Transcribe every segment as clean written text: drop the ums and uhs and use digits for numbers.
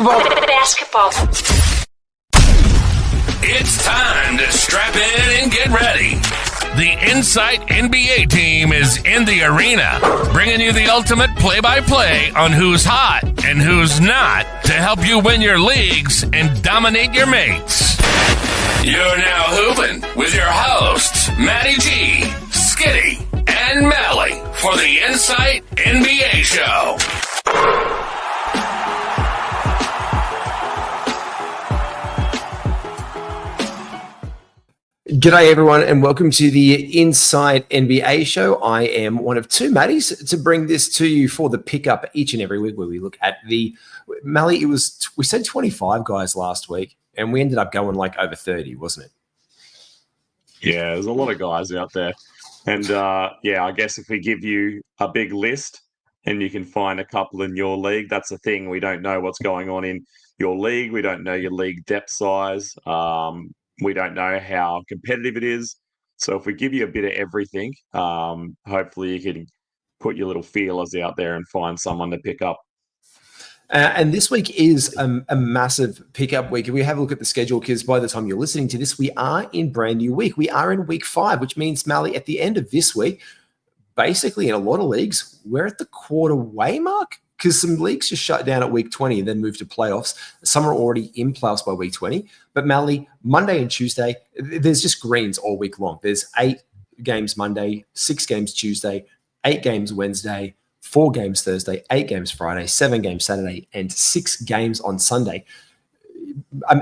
Basketball. It's time to strap in and get ready. The Insight NBA team is in the arena, bringing you the ultimate play-by-play on who's hot and who's not to help you win your leagues and dominate your mates. You're now hooping with your hosts, Matty G, Skitty, and Malley for the Insight NBA show. G'day everyone and welcome to the Insight NBA show. I am one of two Matties to bring this to you for the pickup each and every week where we look at the Malley. We said 25 guys last week and we ended up going like over 30, wasn't it? Yeah, there's a lot of guys out there. And I guess if we give you a big list and you can find a couple in your league, that's the thing. We don't know what's going on in your league. We don't know your league depth size. We don't know how competitive it is. So if we give you a bit of everything, hopefully you can put your little feelers out there and find someone to pick up. And this week is a massive pickup week. If we have a look at the schedule, because by the time you're listening to this, we are in brand new week. We are in week 5, which means, Malley, at the end of this week, basically in a lot of leagues, we're at the quarter way mark. Because some leagues just shut down at week 20 and then move to playoffs. Some are already in playoffs by week 20. But Malley, Monday and Tuesday, there's just greens all week long. There's 8 games Monday, 6 games Tuesday, 8 games Wednesday, 4 games Thursday, 8 games Friday, 7 games Saturday, and 6 games on Sunday.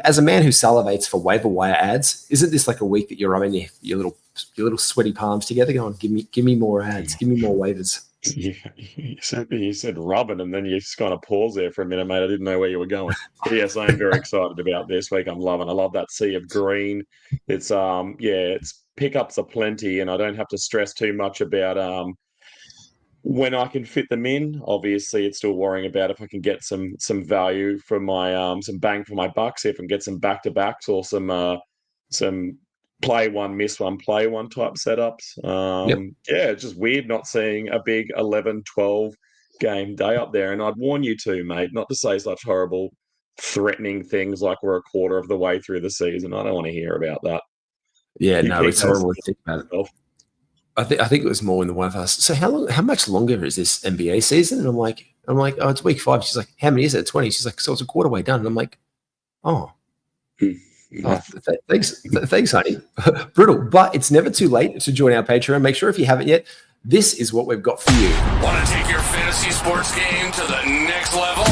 As a man who salivates for waiver wire ads, isn't this like a week that you're rubbing your little sweaty palms together going, give me more ads, give me more waivers? Yeah, you said rubbing, and then you just kind of pause there for a minute, mate. I didn't know where you were going. But yes, I am very excited about this week. I love that sea of green. It's it's pickups aplenty, and I don't have to stress too much about when I can fit them in. Obviously, it's still worrying about if I can get some value for my some bang for my bucks, if I can get some back to backs or some play one, miss one, play one type setups. Yeah, it's just weird not seeing a big 11, 12 game day up there. And I'd warn you too, mate, not to say such horrible, threatening things like we're a quarter of the way through the season. I don't want to hear about that. Yeah, no, it's horrible to think about it. I think it was more in the one of us. So how much longer is this NBA season? And I'm like, oh, it's week 5. She's like, how many is it? 20. She's like, so it's a quarter way done. And I'm like, oh. Oh, thanks, honey. Brutal, but it's never too late to join our Patreon. Make sure if you haven't yet, this is what we've got for you. Want to take your fantasy sports game to the next level?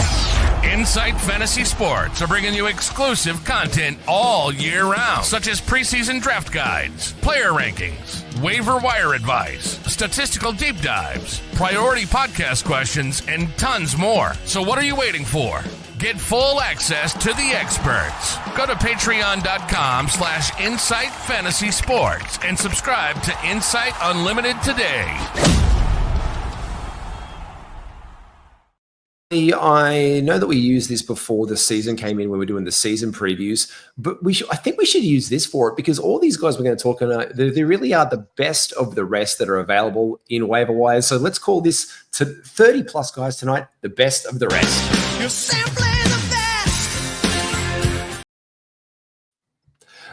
Insight Fantasy Sports are bringing you exclusive content all year round, such as preseason draft guides, player rankings, waiver wire advice, statistical deep dives, priority podcast questions, and tons more. So what are you waiting for? Get full access to the experts. Go to patreon.com/Insight Fantasy Sports and subscribe to Insight Unlimited today. I know that we used this before the season came in when we were doing the season previews, but I think we should use this for it because all these guys we're going to talk about, they really are the best of the rest that are available in waiver wires. So let's call this to 30 plus guys tonight, the best of the rest. You're simply the best.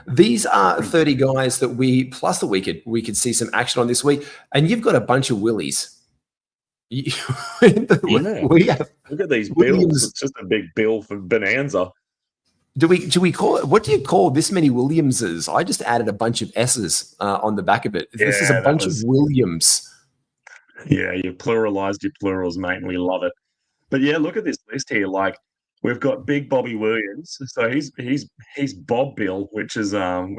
These are 30 guys that we could see some action on this week, and you've got a bunch of willies. We have, look at these bills. It's just a big bill for Bonanza. Do we call it? What do you call this many Williamses? I just added a bunch of S's on the back of it. This is a bunch of Williams. Yeah, you pluralized your plurals, mate, and we love it. But yeah, look at this list here. Like we've got Big Bobby Williams, so he's Bob Bill, which is an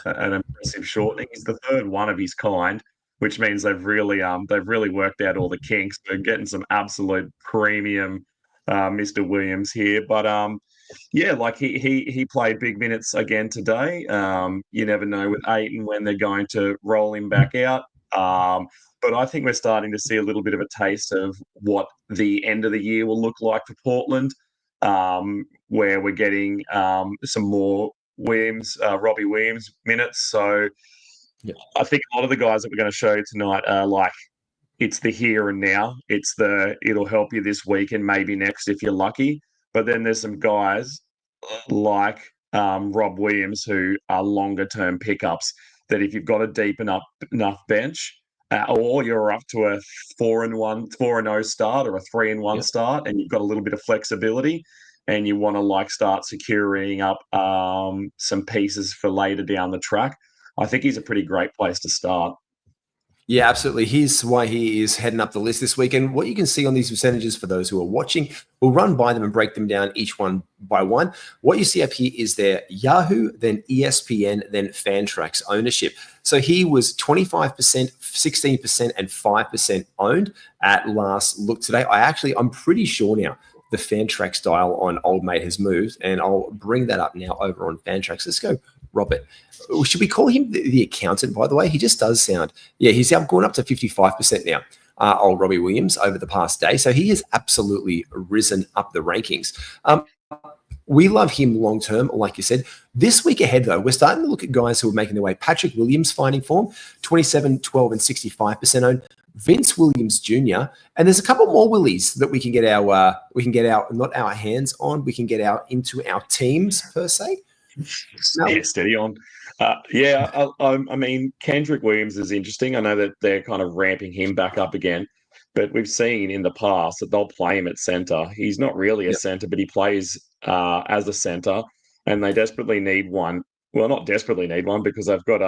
impressive shortening. He's the third one of his kind, which means they've really worked out all the kinks. They're getting some absolute premium Mr. Williams here. But like he played big minutes again today. You never know with Ayton when they're going to roll him back out. But I think we're starting to see a little bit of a taste of what the end of the year will look like for Portland, where we're getting some more Robbie Williams minutes. So yeah. I think a lot of the guys that we're going to show tonight are like, it's the here and now. It'll help you this week and maybe next if you're lucky. But then there's some guys like Rob Williams who are longer term pickups that if you've got a deep enough bench, or you're up to a 4-0 start or a 3-1 start, and you've got a little bit of flexibility, and you want to start securing up some pieces for later down the track, I think he's a pretty great place to start. Yeah, absolutely. Here's why he is heading up the list this week. And what you can see on these percentages for those who are watching, we'll run by them and break them down each one by one. What you see up here is their Yahoo, then ESPN, then Fantrax ownership. So he was 25%, 16%, and 5% owned at last look today. I'm pretty sure now the Fantrax dial on Old Mate has moved, and I'll bring that up now over on Fantrax. Let's go, Robert. Should we call him the accountant, by the way? He just does sound, he's going up to 55% now, old Robbie Williams, over the past day. So he has absolutely risen up the rankings. We love him long-term, like you said. This week ahead, though, we're starting to look at guys who are making their way. Patrick Williams finding form, 27, 12, and 65% owned. Vince Williams Jr. And there's a couple more Willies that we can get not our hands on, we can get into our teams per se. No. Yeah, steady on. I mean, Kendrick Williams is interesting. I know that they're kind of ramping him back up again, but we've seen in the past that they'll play him at centre. He's not really a centre, but he plays as a centre, and they desperately need one. Well, not desperately need one because they've got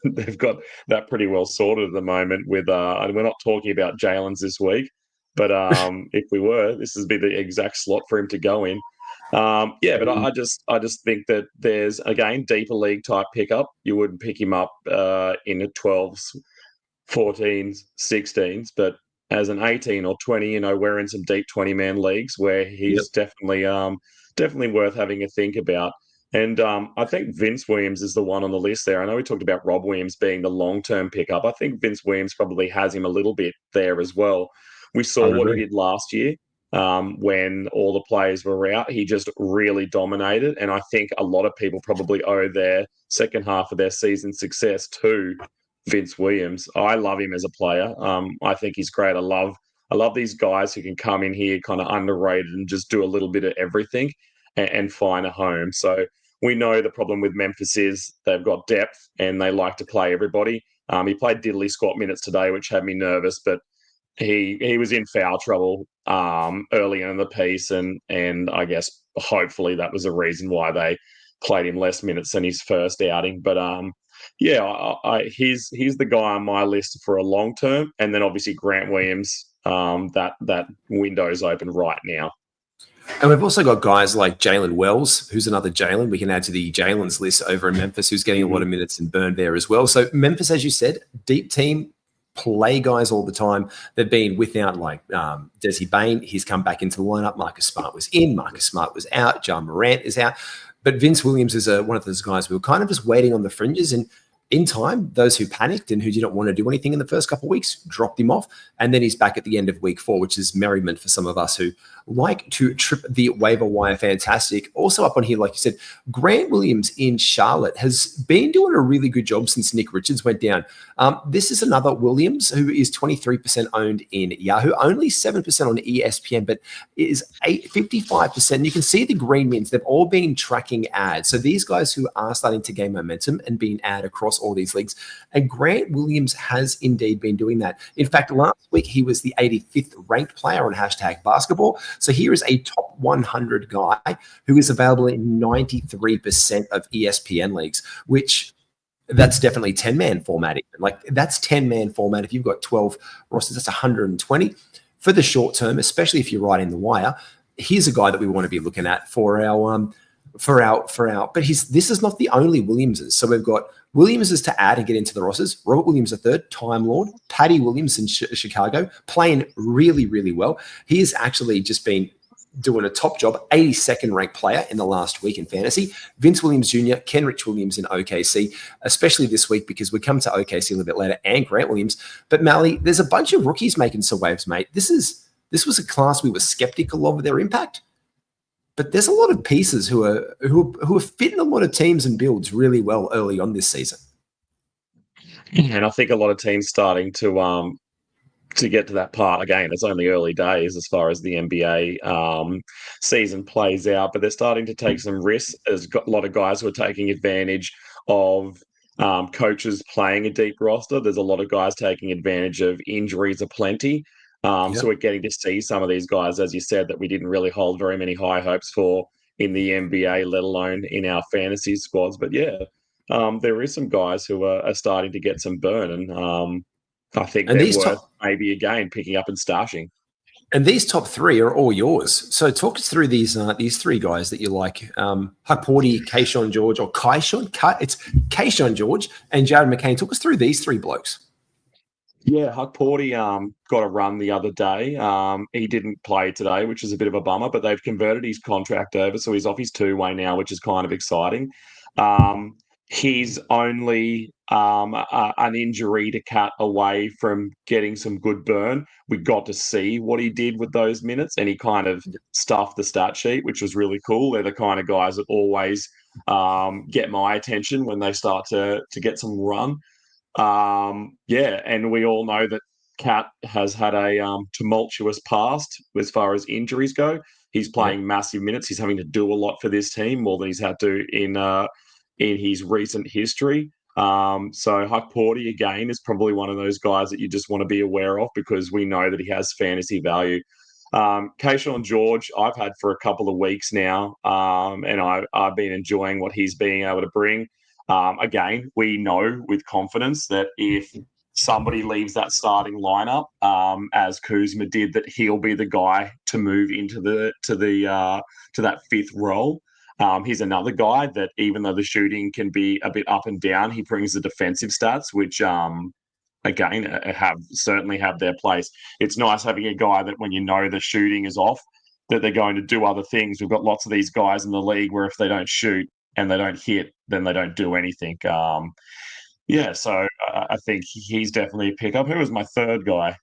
that pretty well sorted at the moment. With and we're not talking about Jalen's this week, but if we were, this would be the exact slot for him to go in. But I just think that there's, again, deeper league type pickup. You wouldn't pick him up in the 12s, 14s, 16s, but as an 18 or 20, we're in some deep 20-man leagues where he's definitely worth having a think about. And I think Vince Williams is the one on the list there. I know we talked about Rob Williams being the long-term pickup. I think Vince Williams probably has him a little bit there as well. We saw what he did last year. When all the players were out, he just really dominated. And I think a lot of people probably owe their second half of their season success to Vince Williams. I love him as a player. I think he's great. I love these guys who can come in here kind of underrated and just do a little bit of everything and find a home. So we know the problem with Memphis is they've got depth and they like to play everybody. He played diddly squat minutes today, which had me nervous, but he was in foul trouble early in the piece, and I guess hopefully that was a reason why they played him less minutes than his first outing. But he's the guy on my list for a long term, and then obviously Grant Williams. That window's open right now. And we've also got guys like Jalen Wells, who's another Jalen. We can add to the Jalen's list over in Memphis, who's getting a lot of minutes and burned there as well. So Memphis, as you said, deep team, play guys all the time. They've been without Desi Bain. He's come back into the lineup. Marcus Smart was in. Marcus Smart was out. John Morant is out. But Vince Williams is one of those guys we were kind of just waiting on the fringes. And in time, those who panicked and who didn't want to do anything in the first couple of weeks dropped him off. And then he's back at the end of week 4, which is merriment for some of us who like to trip the waiver wire. Fantastic. Also up on here, like you said, Grant Williams in Charlotte has been doing a really good job since Nick Richards went down. This is another Williams who is 23% owned in Yahoo, only 7% on ESPN, but is 55%. You can see the green means they've all been tracking ads. So these guys who are starting to gain momentum and being ad across all these leagues. And Grant Williams has indeed been doing that. In fact, last week he was the 85th ranked player on #basketball. So here is a top 100 guy who is available in 93% of ESPN leagues, which that's definitely 10-man format. That's 10-man format. If you've got 12 rosters, that's 120 for the short term, especially if you're right in the wire. Here's a guy that we want to be looking at for our. But this is not the only Williamses. So we've got Williamses to add and get into the rosters. Robert Williams III, Time Lord, Patty Williams in Chicago, playing really, really well. He has actually just been doing a top job, 82nd ranked player in the last week in fantasy. Vince Williams Jr., Kendrick Williams in OKC, especially this week because we come to OKC a little bit later, and Grant Williams. But Malley, there's a bunch of rookies making some waves, mate. This was a class we were skeptical of their impact. But there's a lot of pieces who are fitting a lot of teams and builds really well early on this season. And I think a lot of teams starting to to get to that part. Again, it's only early days as far as the NBA season plays out, but they're starting to take some risks. There's got a lot of guys who are taking advantage of coaches playing a deep roster. There's a lot of guys taking advantage of injuries aplenty. So we're getting to see some of these guys, as you said, that we didn't really hold very many high hopes for in the NBA, let alone in our fantasy squads. But yeah, there is some guys who are starting to get some burn, and I think And they're these worth top maybe again picking up and stashing. and these top three are all yours. So talk us through these three guys that you like: Haporti, Kayshawn George, or it's Kayshawn George and Jared McCain. Talk us through these three blokes. Yeah, Huck Porty got a run the other day. He didn't play today, which is a bit of a bummer, but they've converted his contract over, so he's off his two-way now, which is kind of exciting. He's only an injury to Cat away from getting some good burn. We got to see what he did with those minutes, and he kind of stuffed the stat sheet, which was really cool. They're the kind of guys that always get my attention when they start to get some run. And we all know that Cat has had a tumultuous past as far as injuries go. He's playing massive minutes. He's having to do a lot for this team, more than he's had to in his recent history. So Huck Porty, again, is probably one of those guys that you just want to be aware of because we know that he has fantasy value. Kayshawn George, I've had for a couple of weeks now, and I've been enjoying what he's being able to bring. Again, we know with confidence that if somebody leaves that starting lineup, as Kuzma did, that he'll be the guy to move into to that fifth role. He's another guy that, even though the shooting can be a bit up and down, he brings the defensive stats, which again certainly have their place. It's nice having a guy that when you know the shooting is off, that they're going to do other things. We've got lots of these guys in the league where if they don't shoot and they don't hit, then they don't do anything. So I think he's definitely a pickup. Who was my third guy?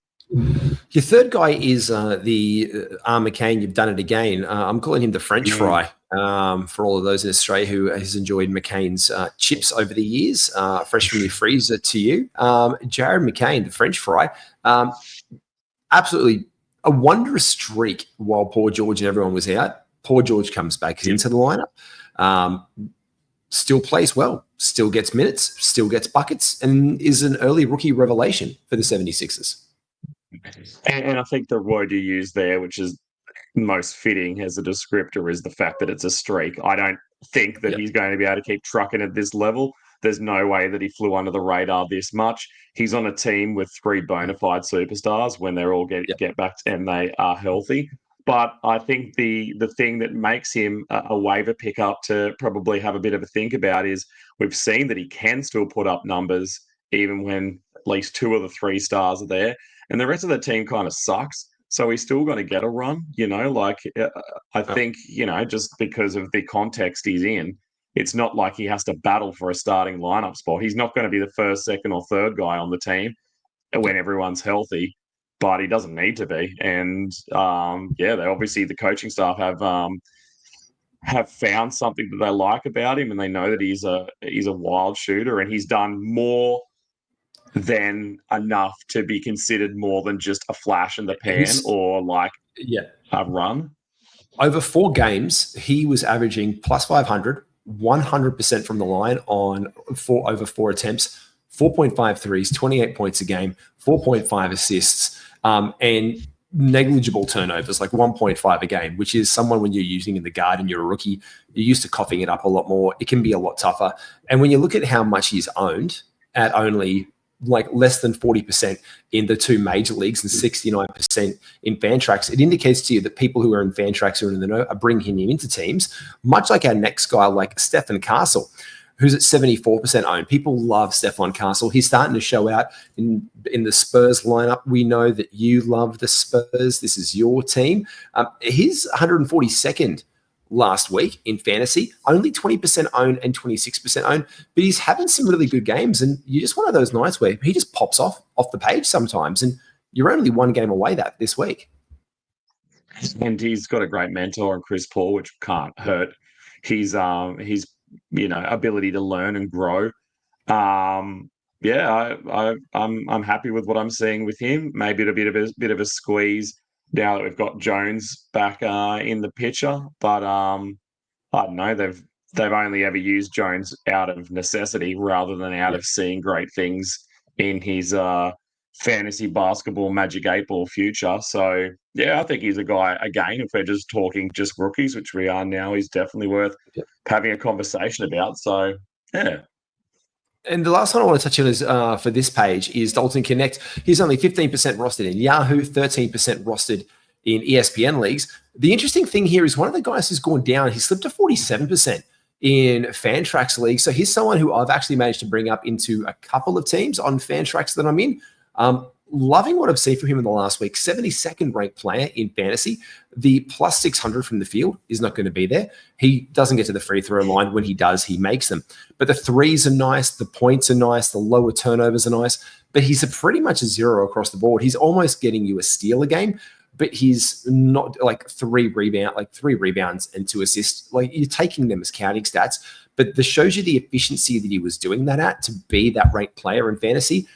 Your third guy is the McCain. You've done it again. I'm calling him the French fry for all of those in Australia who has enjoyed McCain's chips over the years, fresh from your freezer to you. Jared McCain, the French fry, absolutely a wondrous streak while Paul George and everyone was out. Paul George comes back into the lineup. Still plays well, still gets minutes, still gets buckets, and is an early rookie revelation for the 76ers. And I think the word you use there, which is most fitting as a descriptor, is the fact that it's a streak. I don't think that he's going to be able to keep trucking at this level. There's no way that he flew under the radar this much. He's on a team with three bona fide superstars when they're all get back and they are healthy. But I think the thing that makes him a waiver pickup to probably have a bit of a think about is we've seen that he can still put up numbers even when at least two of the three stars are there. And the rest of the team kind of sucks. So he's still going to get a run, I think, just because of the context he's in, it's not like he has to battle for a starting lineup spot. He's not going to be the first, second, or third guy on the team when everyone's healthy, but he doesn't need to be. And, they obviously, the coaching staff have found something that they like about him, and they know that he's a wild shooter, and he's done more than enough to be considered more than just a flash in the pan or a run. Over 4 games, he was averaging plus 500, 100% from the line on over 4 attempts, 4.5 threes, 28 points a game, 4.5 assists, and negligible turnovers, like 1.5 a game, which is someone when you're using in the guard and you're a rookie, you're used to coughing it up a lot more. It can be a lot tougher. And when you look at how much he's owned at only less than 40% in the 2 major leagues and 69% in Fantrax, it indicates to you that people who are in Fantrax or in the know are bringing him into teams, much like our next guy, like Stefon Castle, who's at 74% owned. People love Stefon Castle. He's starting to show out in the Spurs lineup. We know that you love the Spurs. This is your team. He's 142nd last week in fantasy, only 20% owned and 26% owned, but he's having some really good games, and you're just one of those nights where he just pops off the page sometimes, and you're only 1 game away this week. And he's got a great mentor in Chris Paul, which can't hurt his ability to learn and grow. I'm happy with what I'm seeing with him. Maybe a bit of a squeeze now that we've got Jones back in the picture, but I don't know. They've only ever used Jones out of necessity rather than out of seeing great things in his fantasy basketball Magic 8 Ball future. So yeah, I think he's a guy. Again, if we're just talking just rookies, which we are now, he's definitely worth having a conversation about. So yeah. And the last one I want to touch on is for this page is Dalton Connect. He's only 15% rostered in Yahoo, 13% rostered in ESPN leagues. The interesting thing here is one of the guys who's gone down. He slipped to 47% in Fantrax leagues. So he's someone who I've actually managed to bring up into a couple of teams on Fantrax that I'm in. Loving what I've seen from him in the last week. 72nd ranked player in fantasy. The plus 600 from the field is not going to be there. He doesn't get to the free throw line. When he does, he makes them. But the threes are nice. The points are nice. The lower turnovers are nice. But he's pretty much a zero across the board. He's almost getting you a steal a game, but he's not like three rebounds and 2 assists. Like, you're taking them as counting stats, but this shows you the efficiency that he was doing that at to be that ranked player in fantasy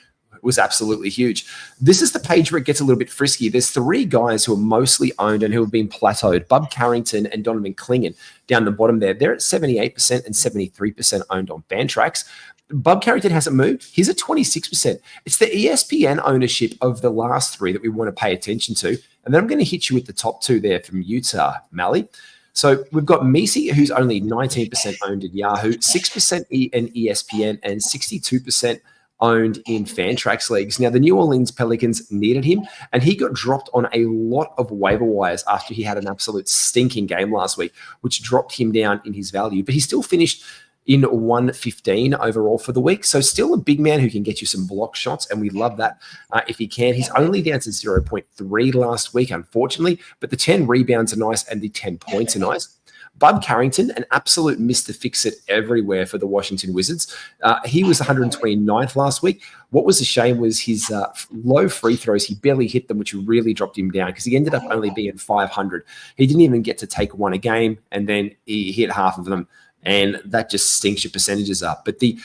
was absolutely huge. This is the page where it gets a little bit frisky. There's 3 guys who are mostly owned and who have been plateaued. Bub Carrington and Donovan Clingan down the bottom there. They're at 78% and 73% owned on Fantrax. Bub Carrington hasn't moved. He's at 26%. It's the ESPN ownership of the last 3 that we want to pay attention to. And then I'm going to hit you with the top 2 there from Utah, Malley. So we've got Misi, who's only 19% owned in Yahoo, 6% in ESPN, and 62% owned in Fantrax leagues. Now, the New Orleans Pelicans needed him, and he got dropped on a lot of waiver wires after he had an absolute stinking game last week, which dropped him down in his value. But he still finished in 115 overall for the week. So still a big man who can get you some block shots, and we love that if he can. He's only down to 0.3 last week, unfortunately, but the 10 rebounds are nice and the 10 points are nice. Bub Carrington, an absolute Mr. Fix-It everywhere for the Washington Wizards. He was 129th last week. What was a shame was his low free throws. He barely hit them, which really dropped him down because he ended up only being 500. He didn't even get to take one a game, and then he hit half of them, and that just stinks your percentages up. But the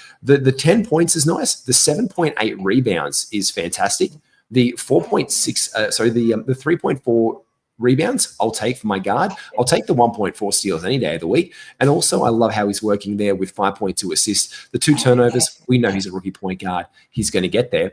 10 points is nice. The 7.8 rebounds is fantastic. The 3.4 rebounds I'll take for my guard. I'll take the 1.4 steals any day of the week. And also I love how he's working there with 5.2 assists. The 2 turnovers, we know he's a rookie point guard. He's going to get there.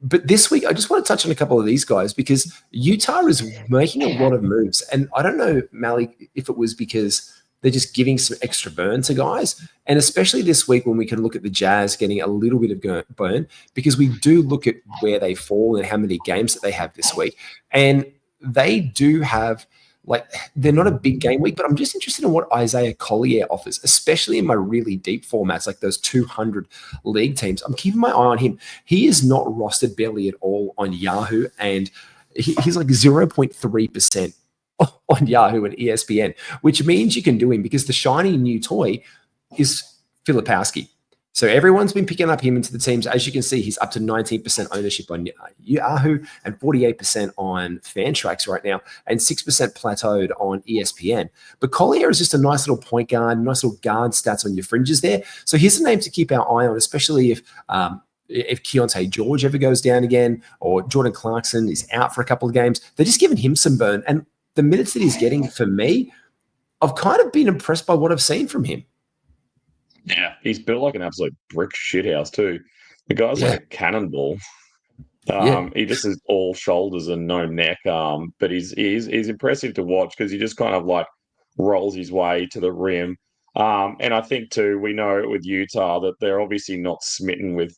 But this week, I just want to touch on a couple of these guys because Utah is making a lot of moves. And I don't know, Malley, if it was because they're just giving some extra burn to guys. And especially this week when we can look at the Jazz getting a little bit of burn, because we do look at where they fall and how many games that they have this week. And they do have, like, they're not a big game week, but I'm just interested in what Isaiah Collier offers, especially in my really deep formats, like those 200 league teams. I'm keeping my eye on him. He is not rostered barely at all on Yahoo, and he's like 0.3% on Yahoo and ESPN, which means you can do him because the shiny new toy is Filipowski. So everyone's been picking up him into the teams. As you can see, he's up to 19% ownership on Yahoo and 48% on Fantrax right now, and 6% plateaued on ESPN. But Collier is just a nice little point guard, nice little guard stats on your fringes there. So here's a name to keep our eye on, especially if Keontae George ever goes down again, or Jordan Clarkson is out for a couple of games. They're just giving him some burn. And the minutes that he's getting, for me, I've kind of been impressed by what I've seen from him. Yeah, he's built like an absolute brick shithouse too. The guy's like a cannonball. He just is all shoulders and no neck. But he's impressive to watch because he just kind of like rolls his way to the rim. And I think too, we know with Utah that they're obviously not smitten with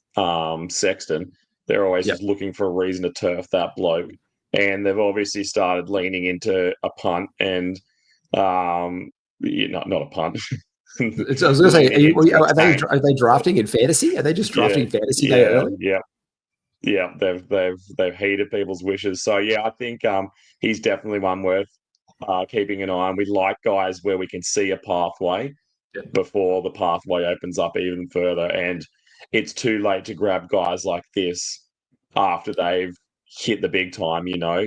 Sexton. They're always just looking for a reason to turf that bloke. And they've obviously started leaning into a punt and not a punt. I was going to say, are they drafting in fantasy? Are they just drafting fantasy day early? Yeah. They've heeded people's wishes. So yeah, I think he's definitely one worth keeping an eye on. We like guys where we can see a pathway before the pathway opens up even further. And it's too late to grab guys like this after they've hit the big time. You know,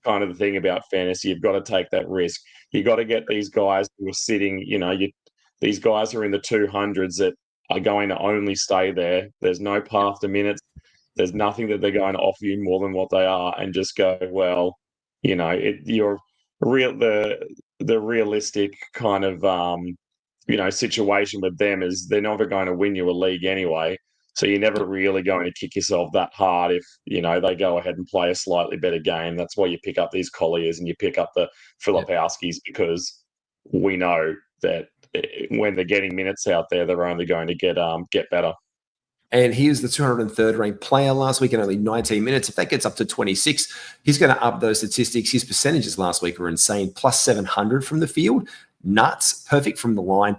kind of the thing about fantasy, you've got to take that risk. You got to get these guys who are sitting, these guys are in the 200s that are going to only stay there. There's no path to minutes. There's nothing that they're going to offer you more than what they are, and just go, well, you're the realistic kind of situation with them is they're never going to win you a league anyway. So you're never really going to kick yourself that hard if, they go ahead and play a slightly better game. That's why you pick up these Colliers and you pick up the Filipowskis, because we know that when they're getting minutes out there, they're only going to get better. And he was the 203rd ranked player last week in only 19 minutes. If that gets up to 26, he's going to up those statistics. His percentages last week were insane. Plus 700 from the field. Nuts. Perfect from the line.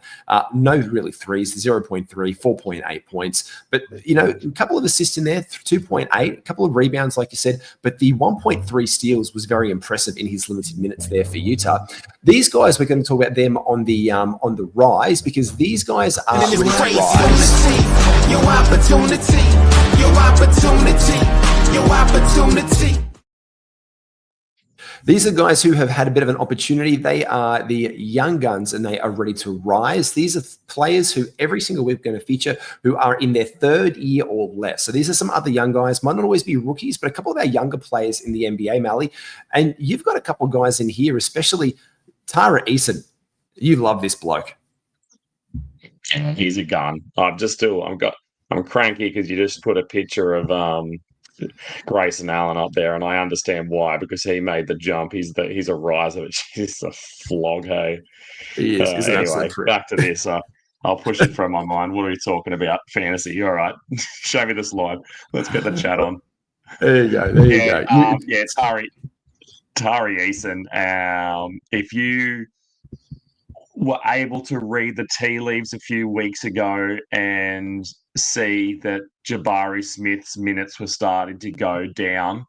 No really threes. 0.3, 4.8 points. But, a couple of assists in there, 2.8, a couple of rebounds, like you said. But the 1.3 steals was very impressive in his limited minutes there for Utah. These guys, we're going to talk about them on the rise, because these guys are ready to rise. Your opportunity. These are guys who have had a bit of an opportunity. They are the young guns, and they are ready to rise. These are players who every single week are going to feature who are in their third year or less. So these are some other young guys. Might not always be rookies, but a couple of our younger players in the NBA, Malley. And you've got a couple of guys in here, especially Tyreke Evans. You love this bloke. He's a gun. I'm cranky because you just put a picture of Grayson Allen up there, and I understand why, because he made the jump. He's a riser. He's a flog, hey. He is. Anyway, back to this. I'll push it from my mind. What are we talking about? Fantasy. All right. Show me the slide. Let's get the chat on. There you go. There you go. Tyreke Evans. If you were able to read the tea leaves a few weeks ago and see that Jabari Smith's minutes were starting to go down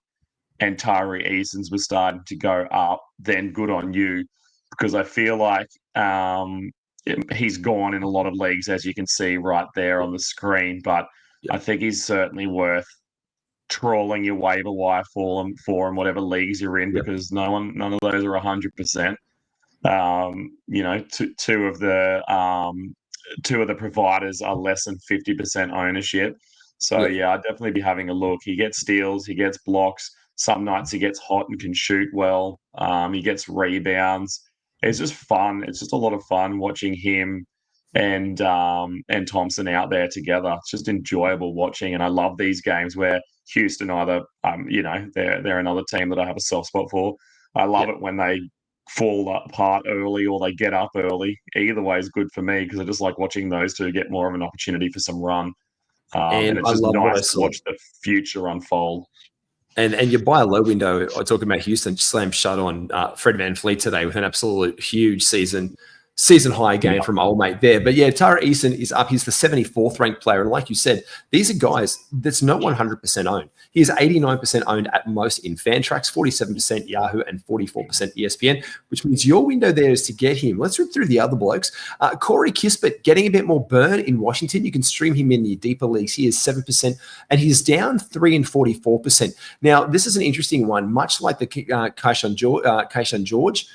and Tyreke Evans was starting to go up, then good on you, because I feel like he's gone in a lot of leagues, as you can see right there on the screen. But I think he's certainly worth trawling your waiver wire for him, whatever leagues you're in, because none of those are 100%. Two of the providers are less than 50% ownership. So I'd definitely be having a look. He gets steals, he gets blocks. Some nights he gets hot and can shoot well. He gets rebounds. It's just fun. It's just a lot of fun watching him and Thompson out there together. It's just enjoyable watching, and I love these games where Houston either they're another team that I have a soft spot for. I love it when they fall apart early or they get up early. Either way is good for me, because I just like watching those two get more of an opportunity for some run. And it's just nice to watch the future unfold. And you buy a low window. I'm talking about Houston slam shut on Fred VanVleet today with an absolute huge season high game from old mate there. But Tyreke Evans is up. He's the 74th ranked player. And like you said, these are guys that's not 100% owned. He is 89% owned at most in Fantrax, 47% Yahoo, and 44% ESPN, which means your window there is to get him. Let's rip through the other blokes. Corey Kispert getting a bit more burn in Washington. You can stream him in your deeper leagues. He is 7%, and he's down 3 and 44%. Now, this is an interesting one, much like the Kayshawn George.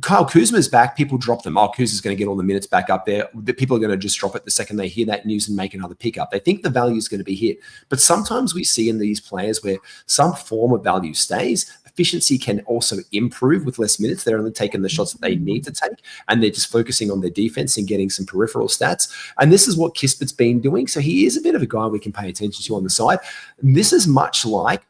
Kyle Kuzma's back. People drop them. Kuzma's going to get all the minutes back up there. The people are going to just drop it the second they hear that news and make another pickup. They think the value is going to be hit. But sometimes we see in these players where some form of value stays, efficiency can also improve with less minutes. They're only taking the shots that they need to take, and they're just focusing on their defense and getting some peripheral stats. And this is what Kispert's been doing. So he is a bit of a guy we can pay attention to on the side. And this is much like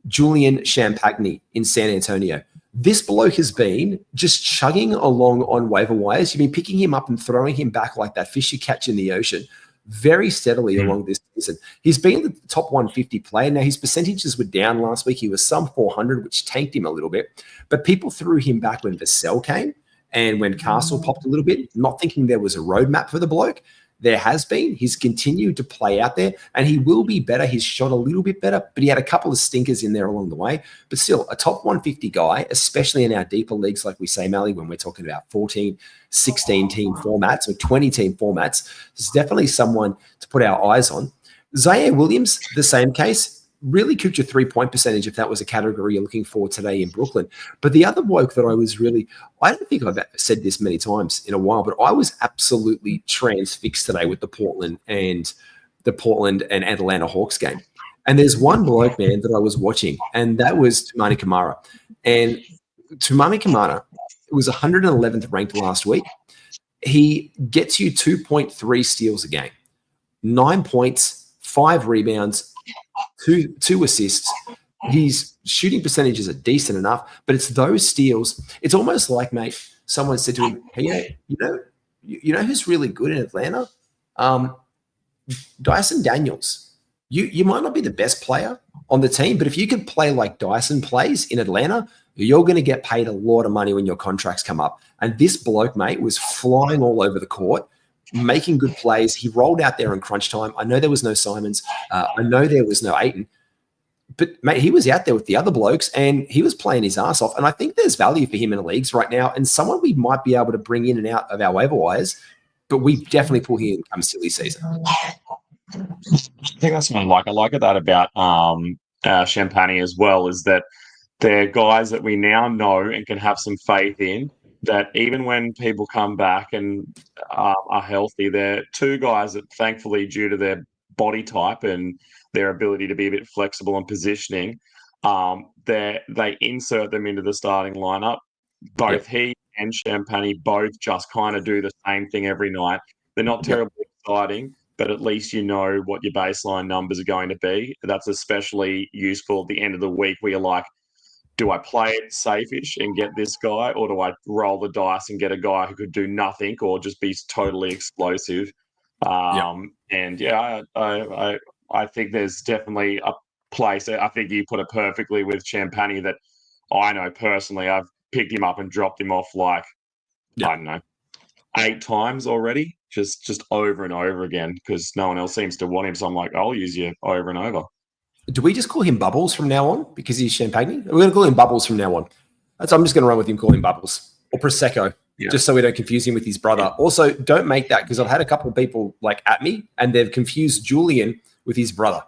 Julian Champagny in San Antonio. This bloke has been just chugging along on waiver wires. You've been picking him up and throwing him back like that fish you catch in the ocean very steadily along this season. He's been the top 150 player. Now, his percentages were down last week. He was some 400, which tanked him a little bit. But people threw him back when Vassell came and when Castle popped a little bit, not thinking there was a roadmap for the bloke. There has been. He's continued to play out there, and he will be better. He's shot a little bit better, but he had a couple of stinkers in there along the way. But still, a top 150 guy, especially in our deeper leagues, like we say, Malley, when we're talking about 14, 16-team formats or 20-team formats, is definitely someone to put our eyes on. Zaire Williams, the same case. really cooked your 3-point percentage if that was a category you're looking for today in Brooklyn. But the other bloke that I don't think I've said this many times in a while, but I was absolutely transfixed today with the Portland and Atlanta Hawks game. And there's one bloke, man, that I was watching, and that was Tumani Kamara. And Tumani Kamara was 111th ranked last week. He gets you 2.3 steals a game, 9 points, 5 rebounds, two assists. His shooting percentages are decent enough, but it's those steals. It's almost like, mate, someone said to him, "Hey, you know who's really good in Atlanta? Dyson Daniels. You might not be the best player on the team, but if you can play like Dyson plays in Atlanta, you're going to get paid a lot of money when your contracts come up." And this bloke, mate, was flying all over the court, making good plays. He rolled out there in crunch time. I know there was no Simons. I know there was no Ayton. But, mate, he was out there with the other blokes, and he was playing his ass off. And I think there's value for him in the leagues right now, and someone we might be able to bring in and out of our waiver wires, but we definitely pull him come silly season. I think that's what I like. I like that about Champagne as well, is that they're guys that we now know and can have some faith in, that even when people come back and are healthy, they're two guys that thankfully, due to their body type and their ability to be a bit flexible and positioning, they insert them into the starting lineup. Both he and Champagne both just kind of do the same thing every night. They're not terribly exciting, but at least you know what your baseline numbers are going to be. That's especially useful at the end of the week where you're like, do I play it safe-ish and get this guy, or do I roll the dice and get a guy who could do nothing or just be totally explosive? And I think there's definitely a place. I think you put it perfectly with Champagne, that I know personally I've picked him up and dropped him off I don't know, 8 times already, just over and over again, because no one else seems to want him. So I'm like, I'll use you over and over. Do we just call him Bubbles from now on because he's Champagne? We're going to call him Bubbles from now on. I'm just going to run with him, call him Bubbles or Prosecco, just so we don't confuse him with his brother. Also, don't make that, because I've had a couple of people at me and they've confused Julian with his brother.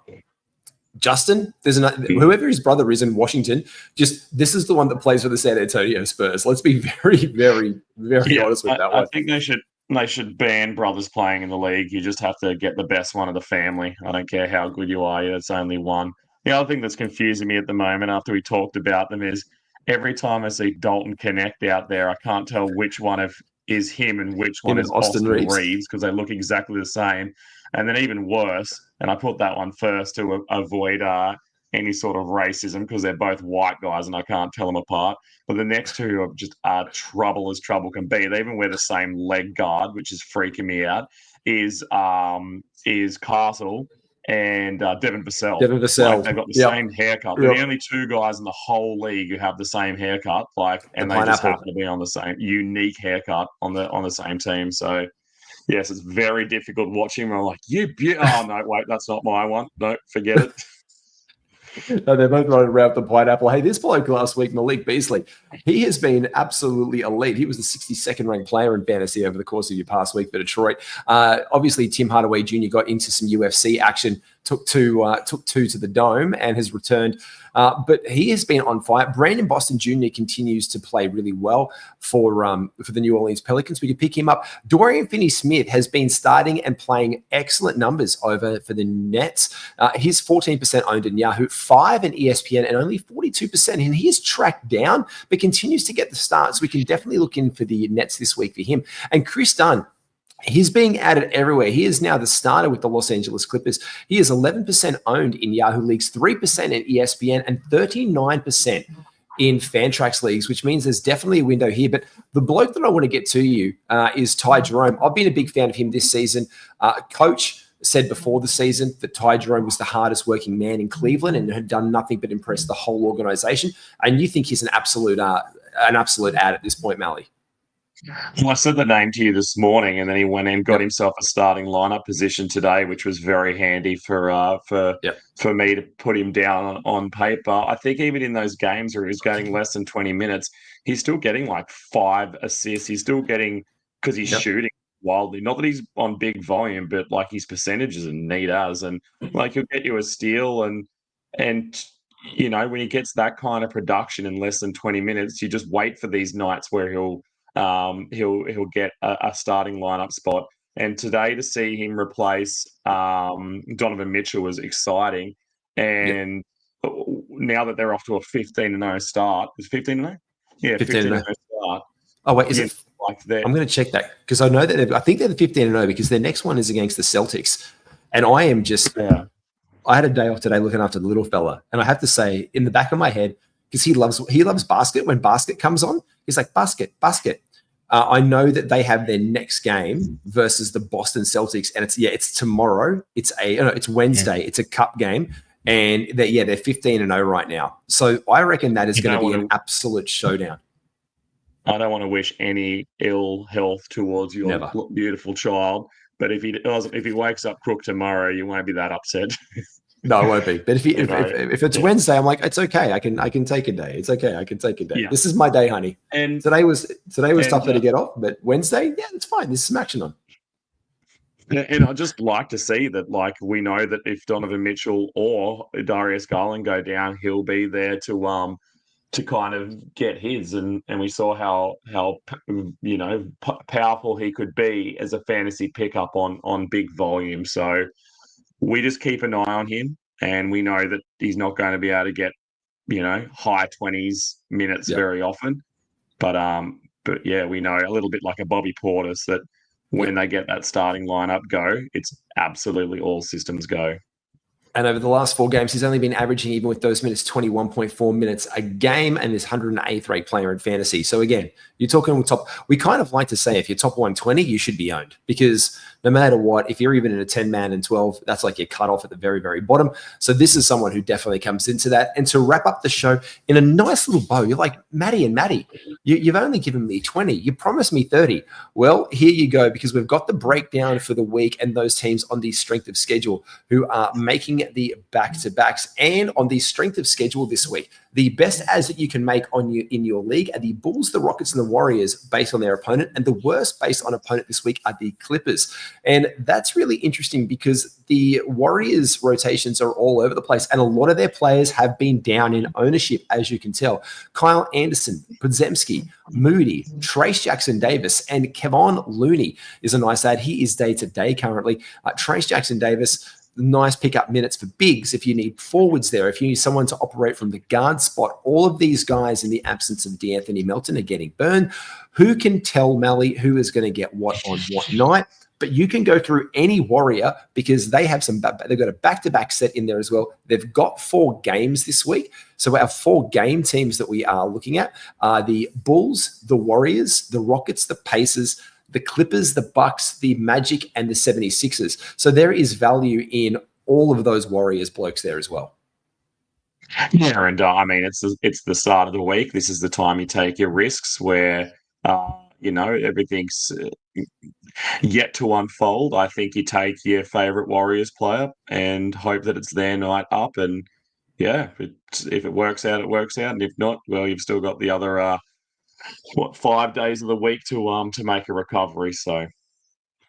Justin, whoever his brother is in Washington, this is the one that plays for the San Antonio Spurs. Let's be very, very, very honest with that one. I think they should ban brothers playing in the league. You just have to get the best one of the family. I don't care how good you are. It's only one. The other thing that's confusing me at the moment, after we talked about them, is every time I see Dalton Connect out there, I can't tell which one is him and which one is Austin Reeves, because they look exactly the same. And then even worse, and I put that one first to avoid any sort of racism, because they're both white guys and I can't tell them apart. But the next two are just trouble as trouble can be. They even wear the same leg guard, which is freaking me out, is Castle and Devin Vassell. They've got the same haircut. They're the only two guys in the whole league who have the same haircut, and they just happen to be on the same unique haircut on the same team. So yes, it's very difficult watching. I'm like, oh no, wait, that's not my one. No, forget it. No, they're both running around the pineapple. Hey, this bloke last week, Malik Beasley, he has been absolutely elite. He was the 62nd ranked player in fantasy over the course of your past week for Detroit. Obviously, Tim Hardaway Jr. got into some UFC action, took two to the dome, and has returned. But he has been on fire. Brandon Boston Jr. continues to play really well for the New Orleans Pelicans. We could pick him up. Dorian Finney-Smith has been starting and playing excellent numbers over for the Nets. He's 14% owned in Yahoo, 5% in ESPN, and only 42%. And he is tracked down, but continues to get the start. So we can definitely look in for the Nets this week for him. And Chris Dunn, he's being added everywhere. He is now the starter with the Los Angeles Clippers. He is 11% owned in Yahoo leagues, 3% in ESPN, and 39% in Fantrax leagues, which means there's definitely a window here. But the bloke that I want to get to you is Ty Jerome. I've been a big fan of him this season. Coach said before the season that Ty Jerome was the hardest working man in Cleveland and had done nothing but impress the whole organization. And you think he's an absolute ad at this point, Malley? Well, I said the name to you this morning, and then he went and got himself a starting lineup position today, which was very handy for me to put him down on paper. I think even in those games where he was getting less than 20 minutes, he's still getting 5 assists. He's still getting, because he's shooting wildly. Not that he's on big volume, but his percentages are neat as, and he'll get you a steal, and And when he gets that kind of production in less than 20 minutes, you just wait for these nights where he'll get a starting lineup spot. And today to see him replace Donovan Mitchell was exciting. And now that they're off to a 15-0 start, is 15-0? Yeah, 15-0 start. Oh wait, is it? I'm going to check that because I know that I think they're the 15-0 because their next one is against the Celtics, and I am just. Yeah. I had a day off today looking after the little fella, and I have to say, in the back of my head, because he loves basket. When basket comes on, he's like basket. I know that they have their next game versus the Boston Celtics, and it's tomorrow. It's Wednesday. Yeah. It's a cup game, and they're 15-0 right now. So I reckon that is going to be an absolute showdown. I don't want to wish any ill health towards your beautiful child. But if he wakes up crook tomorrow, you won't be that upset. No, it won't be. But if it's Wednesday, I'm like, it's okay. I can take a day. It's okay. I can take a day. Yeah. This is my day, honey. And today was tougher to get off, but Wednesday, it's fine. There's some action on. And I'd just like to see that, like, we know that if Donovan Mitchell or Darius Garland go down, he'll be there to kind of get his, and we saw how powerful he could be as a fantasy pickup on big volume. So we just keep an eye on him, and we know that he's not going to be able to get high 20s minutes very often. But yeah, we know a little bit like a Bobby Portis that when they get that starting lineup go, it's absolutely all systems go. And over the last 4 games, he's only been averaging, even with those minutes, 21.4 minutes a game, and is 108th rate player in fantasy. So again, you're talking top. We kind of like to say if you're top 120, you should be owned, because no matter what, if you're even in a 10-man and 12, that's like your cutoff at the very, very bottom. So this is someone who definitely comes into that. And to wrap up the show in a nice little bow, you're like, Matty, you've only given me 20. You promised me 30. Well, here you go, because we've got the breakdown for the week and those teams on the strength of schedule who are making the back-to-backs. And on the strength of schedule this week, the best ads that you can make in your league are the Bulls, the Rockets, and the Warriors based on their opponent. And the worst based on opponent this week are the Clippers. And that's really interesting because the Warriors rotations are all over the place, and a lot of their players have been down in ownership, as you can tell. Kyle Anderson, Podzemski, Moody, Trace Jackson-Davis, and Kevon Looney is a nice ad. He is day-to-day currently. Trace Jackson-Davis, nice pickup minutes for bigs if you need forwards there, if you need someone to operate from the guard spot. All of these guys in the absence of D'Anthony Melton are getting burned. Who can tell, Malley, who is going to get what on what night? But you can go through any Warrior because they've got a back-to-back set in there as well. They've got 4 games this week. So our 4 game teams that we are looking at are the Bulls, the Warriors, the Rockets, the Pacers, the Clippers, the Bucks, the Magic, and the 76ers. So there is value in all of those Warriors blokes there as well. Yeah, and I mean, it's the start of the week. This is the time you take your risks where, everything's yet to unfold. I think you take your favourite Warriors player and hope that it's their night up. And, yeah, if it works out, it works out. And if not, well, you've still got the other 5 days of the week to make a recovery. So,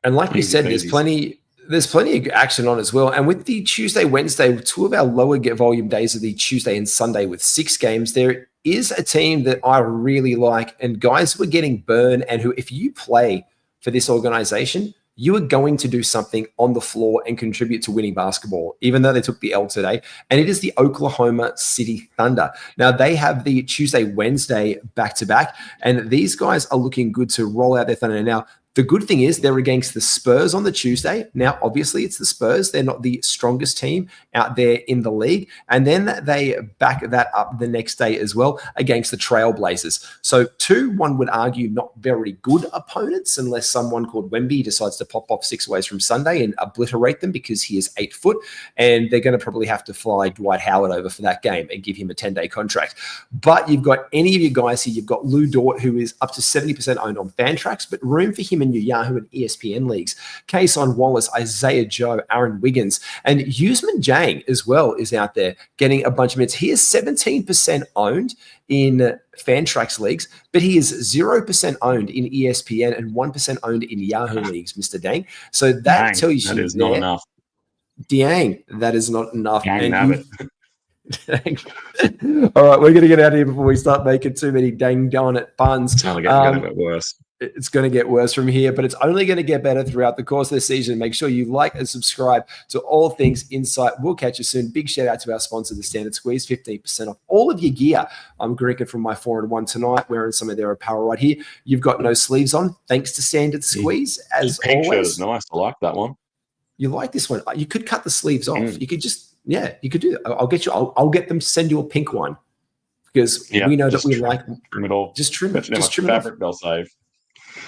and like we said, there's plenty of action on as well. And with the Tuesday, Wednesday, 2 of our lower volume days are the Tuesday and Sunday with 6 games. There is a team that I really like, and guys who are getting burned, and who, if you play for this organization, you are going to do something on the floor and contribute to winning basketball, even though they took the L today. And it is the Oklahoma City Thunder. Now, they have the Tuesday, Wednesday back-to-back, and these guys are looking good to roll out their Thunder. Now, the good thing is they're against the Spurs on the Tuesday. Now, obviously, it's the Spurs. They're not the strongest team out there in the league. And then they back that up the next day as well against the Trailblazers. So 2, one would argue, not very good opponents, unless someone called Wemby decides to pop off 6 ways from Sunday and obliterate them because he is 8 foot. And they're going to probably have to fly Dwight Howard over for that game and give him a 10-day contract. But you've got any of your guys here. You've got Lou Dort, who is up to 70% owned on Fantrax, but room for him in your Yahoo and ESPN leagues. Kason Wallace, Isaiah Joe, Aaron Wiggins, and Usman Jang as well is out there getting a bunch of minutes. He is 17% owned in Fantrax leagues, but he is 0% owned in ESPN and 1% owned in Yahoo leagues, Mr. Dang. So that tells you that is not enough. Dang, that is not enough. All right, we're going to get out of here before we start making too many dang darn it puns. It's only going to get a bit worse. It's going to get worse from here, but it's only going to get better throughout the course of the season. Make sure you like and subscribe to all things Insight. We'll catch you soon. Big shout out to our sponsor, the Standard Squeeze, 15% off all of your gear. I'm drinking from my 4-in-1 tonight, wearing some of their apparel right here. You've got no sleeves on, thanks to Standard Squeeze. As Pink shirt always, is nice. I like that one. you like this one? You could cut the sleeves off. You could just, you could do that. I'll get you. I'll get them to send you a pink one because we know that we like. Trim it all. Just trim it. Just trim fabric it off. They'll save.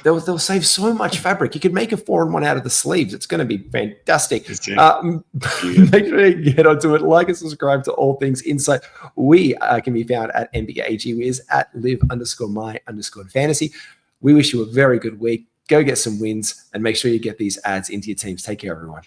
They'll save so much fabric. You could make a 4-in-1 out of the sleeves. It's going to be fantastic. Make sure you get onto it. Like and subscribe to all things Insight. We can be found at NBAGWiz at live_my_fantasy. We wish you a very good week. Go get some wins and make sure you get these ads into your teams. Take care, everyone.